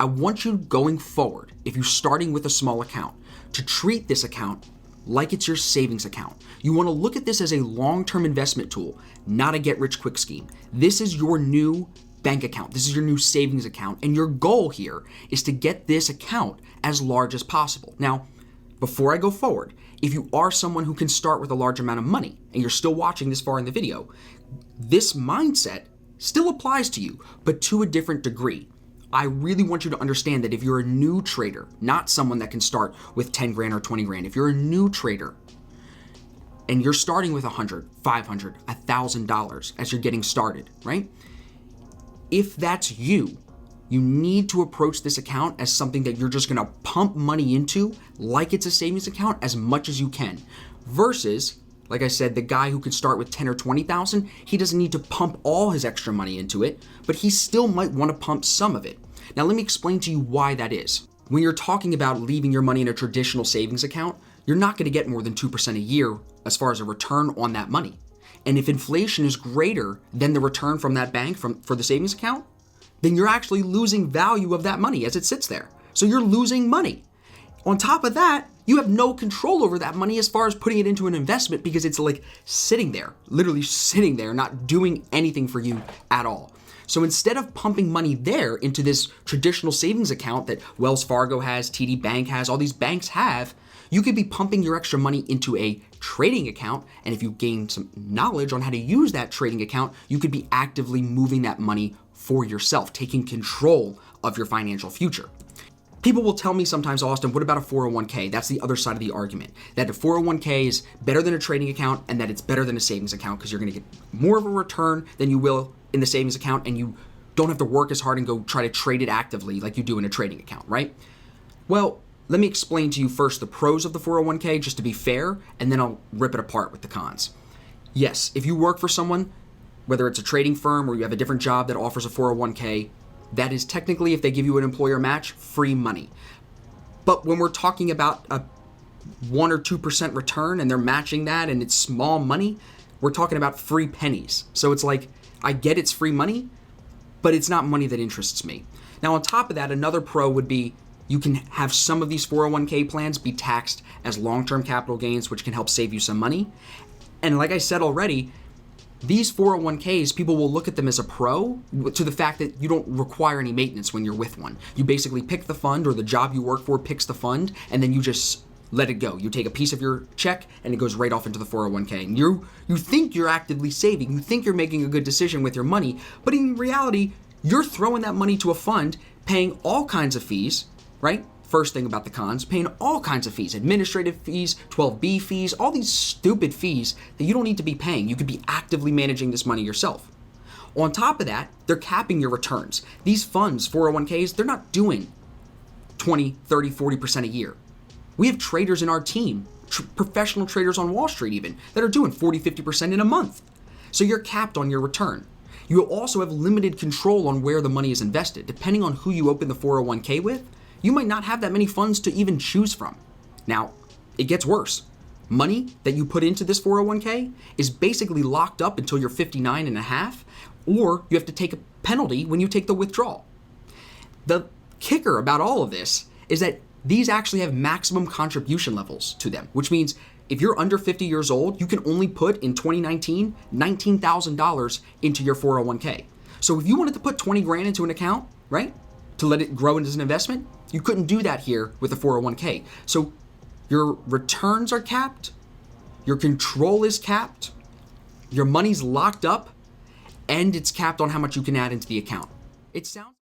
I want you going forward, if you're starting with a small account, to treat this account like it's your savings account. You want to look at this as a long-term investment tool, not a get-rich-quick scheme. This is your new bank account. This is your new savings account. And your goal here is to get this account as large as possible. Now, before I go forward, if you are someone who can start with a large amount of money and you're still watching this far in the video, this mindset still applies to you, but to a different degree. I really want you to understand that if you're a new trader, not someone that can start with 10 grand or 20 grand, if you're a new trader and you're starting with $100, $500, $1,000 as you're getting started, right? If that's you, you need to approach this account as something that you're just gonna pump money into like it's a savings account as much as you can. Versus, like I said, the guy who could start with 10 or 20,000, he doesn't need to pump all his extra money into it, but he still might wanna pump some of it. Now let me explain to you why that is. When you're talking about leaving your money in a traditional savings account, you're not gonna get more than 2% a year as far as a return on that money. And if inflation is greater than the return from that bank for the savings account, then you're actually losing value of that money as it sits there. So you're losing money. On top of that, you have no control over that money as far as putting it into an investment because it's like sitting there, literally sitting there, not doing anything for you at all. So instead of pumping money there into this traditional savings account that Wells Fargo has, TD Bank has, all these banks have, you could be pumping your extra money into a trading account. And if you gain some knowledge on how to use that trading account, you could be actively moving that money for yourself, taking control of your financial future. People will tell me sometimes, Austin, what about a 401k? That's the other side of the argument, that a 401k is better than a trading account and that it's better than a savings account because you're going to get more of a return than you will in the savings account and you don't have to work as hard and go try to trade it actively like you do in a trading account, right? Well, let me explain to you first the pros of the 401k just to be fair, and then I'll rip it apart with the cons. Yes, if you work for someone, whether it's a trading firm or you have a different job that offers a 401k, that is technically, if they give you an employer match, free money. But when we're talking about a 1 or 2% return and they're matching that and it's small money, we're talking about free pennies. So it's like, I get it's free money, but it's not money that interests me. Now on top of that, another pro would be you can have some of these 401k plans be taxed as long-term capital gains, which can help save you some money. And like I said already, these 401ks, people will look at them as a pro to the fact that you don't require any maintenance when you're with one. You basically pick the fund, or the job you work for picks the fund, and then you just let it go. You take a piece of your check and it goes right off into the 401k. And you think you're actively saving, you think you're making a good decision with your money, but in reality, you're throwing that money to a fund, paying all kinds of fees, right? First thing about the cons, paying all kinds of fees, administrative fees, 12B fees, all these stupid fees that you don't need to be paying. You could be actively managing this money yourself. On top of that, they're capping your returns. These funds, 401ks, they're not doing 20, 30, 40% a year. We have traders in our team, professional traders on Wall Street even, that are doing 40, 50% in a month. So you're capped on your return. You also have limited control on where the money is invested. Depending on who you open the 401k with, you might not have that many funds to even choose from. Now, it gets worse. Money that you put into this 401k is basically locked up until you're 59 and a half, or you have to take a penalty when you take the withdrawal. The kicker about all of this is that these actually have maximum contribution levels to them, which means if you're under 50 years old, you can only put in 2019, $19,000 into your 401k. So if you wanted to put 20 grand into an account, right, to let it grow as an investment, you couldn't do that here with a 401k. So your returns are capped, your control is capped, your money's locked up, and it's capped on how much you can add into the account. It sounds